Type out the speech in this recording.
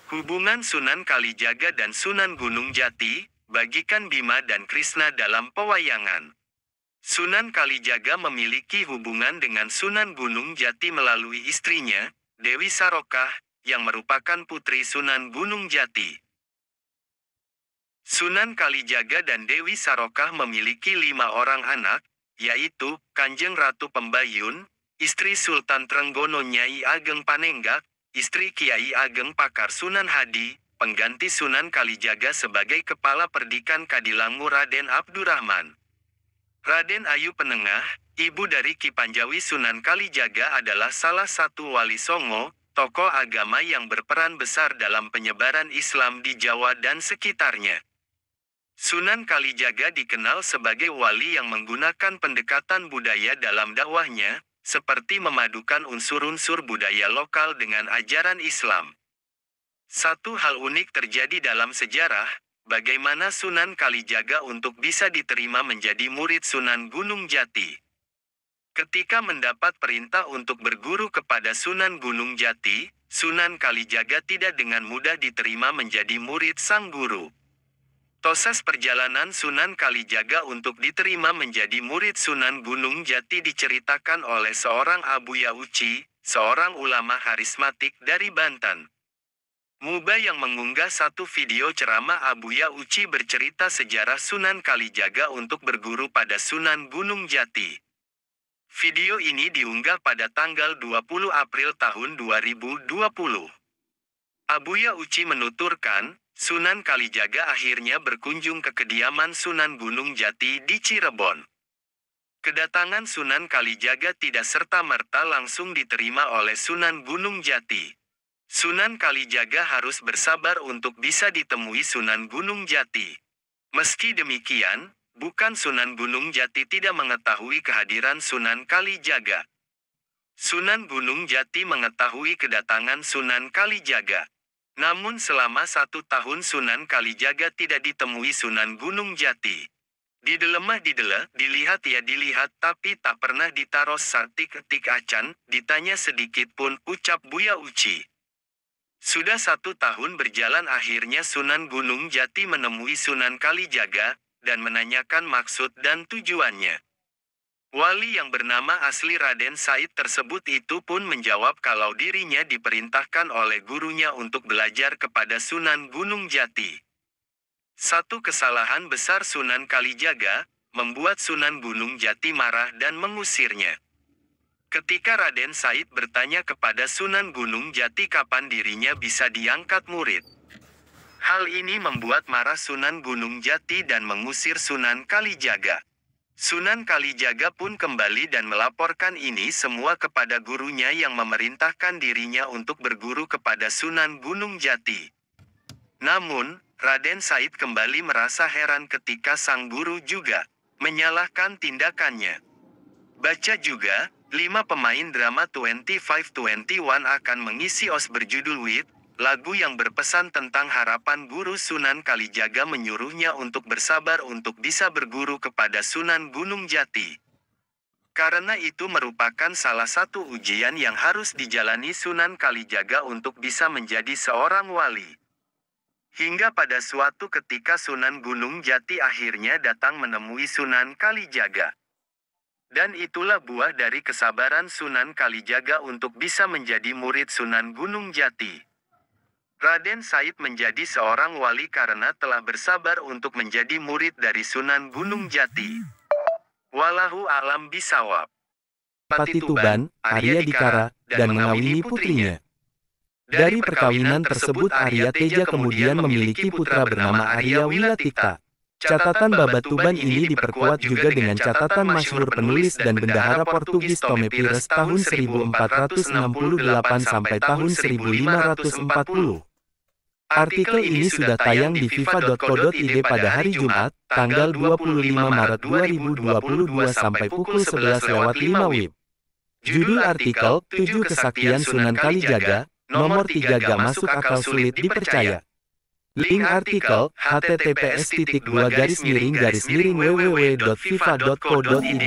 Hubungan Sunan Kalijaga dan Sunan Gunung Jati, bagikan Bima dan Krishna dalam pewayangan. Sunan Kalijaga memiliki hubungan dengan Sunan Gunung Jati melalui istrinya, Dewi Sarokah, yang merupakan putri Sunan Gunung Jati. Sunan Kalijaga dan Dewi Sarokah memiliki 5 orang anak, yaitu Kanjeng Ratu Pembayun, istri Sultan Trenggono Nyai Ageng Panenggak, istri Kiai Ageng Pakar Sunan Hadi, pengganti Sunan Kalijaga sebagai Kepala Perdikan Kadilangu Raden Abdurrahman. Raden Ayu Penengah, ibu dari Ki Panjawi Sunan Kalijaga adalah salah satu wali Songo, tokoh agama yang berperan besar dalam penyebaran Islam di Jawa dan sekitarnya. Sunan Kalijaga dikenal sebagai wali yang menggunakan pendekatan budaya dalam dakwahnya, seperti memadukan unsur-unsur budaya lokal dengan ajaran Islam. Satu hal unik terjadi dalam sejarah, bagaimana Sunan Kalijaga untuk bisa diterima menjadi murid Sunan Gunung Jati. Ketika mendapat perintah untuk berguru kepada Sunan Gunung Jati, Sunan Kalijaga tidak dengan mudah diterima menjadi murid sang guru. Proses perjalanan Sunan Kalijaga untuk diterima menjadi murid Sunan Gunung Jati diceritakan oleh seorang Abuya Uci, seorang ulama karismatik dari Banten. Muba yang mengunggah satu video ceramah Abuya Uci bercerita sejarah Sunan Kalijaga untuk berguru pada Sunan Gunung Jati. Video ini diunggah pada tanggal 20 April tahun 2020. Abuya Uci menuturkan, Sunan Kalijaga akhirnya berkunjung ke kediaman Sunan Gunung Jati di Cirebon. Kedatangan Sunan Kalijaga tidak serta-merta langsung diterima oleh Sunan Gunung Jati. Sunan Kalijaga harus bersabar untuk bisa ditemui Sunan Gunung Jati. Meski demikian, bukan Sunan Gunung Jati tidak mengetahui kehadiran Sunan Kalijaga. Sunan Gunung Jati mengetahui kedatangan Sunan Kalijaga. Namun selama 1 tahun Sunan Kalijaga tidak ditemui Sunan Gunung Jati. Didelemah dilihat ya dilihat tapi tak pernah ditaros sartik-etik acan, ditanya sedikit pun, ucap Buya Uci. Sudah 1 tahun berjalan akhirnya Sunan Gunung Jati menemui Sunan Kalijaga, dan menanyakan maksud dan tujuannya. Wali yang bernama asli Raden Said tersebut itu pun menjawab kalau dirinya diperintahkan oleh gurunya untuk belajar kepada Sunan Gunung Jati. Satu kesalahan besar Sunan Kalijaga, membuat Sunan Gunung Jati marah dan mengusirnya. Ketika Raden Said bertanya kepada Sunan Gunung Jati kapan dirinya bisa diangkat murid. Hal ini membuat marah Sunan Gunung Jati dan mengusir Sunan Kalijaga. Sunan Kalijaga pun kembali dan melaporkan ini semua kepada gurunya yang memerintahkan dirinya untuk berguru kepada Sunan Gunung Jati. Namun, Raden Said kembali merasa heran ketika sang guru juga menyalahkan tindakannya. Baca juga, 5 pemain drama 2521 akan mengisi OS berjudul With, lagu yang berpesan tentang harapan guru Sunan Kalijaga menyuruhnya untuk bersabar untuk bisa berguru kepada Sunan Gunung Jati. Karena itu merupakan salah satu ujian yang harus dijalani Sunan Kalijaga untuk bisa menjadi seorang wali. Hingga pada suatu ketika Sunan Gunung Jati akhirnya datang menemui Sunan Kalijaga. Dan itulah buah dari kesabaran Sunan Kalijaga untuk bisa menjadi murid Sunan Gunung Jati. Raden Said menjadi seorang wali karena telah bersabar untuk menjadi murid dari Sunan Gunung Jati. Wallahu a'lam bishawab. Pati Tuban, Arya Dikara, dan mengawini putrinya. Dari perkawinan tersebut Arya Teja kemudian memiliki putra bernama Arya Wilatikta. Catatan Babat Tuban ini diperkuat juga dengan catatan masyhur penulis dan bendahara Portugis Tome Pires tahun 1468 sampai tahun 1540. Artikel ini sudah tayang di viva.co.id pada hari Jumat, tanggal 25 Maret 2022 sampai pukul 11:05 WIB. Judul artikel, 7 Kesaktian Sunan Kalijaga, nomor 3 gak masuk akal sulit dipercaya. Link artikel, https://www.viva.co.id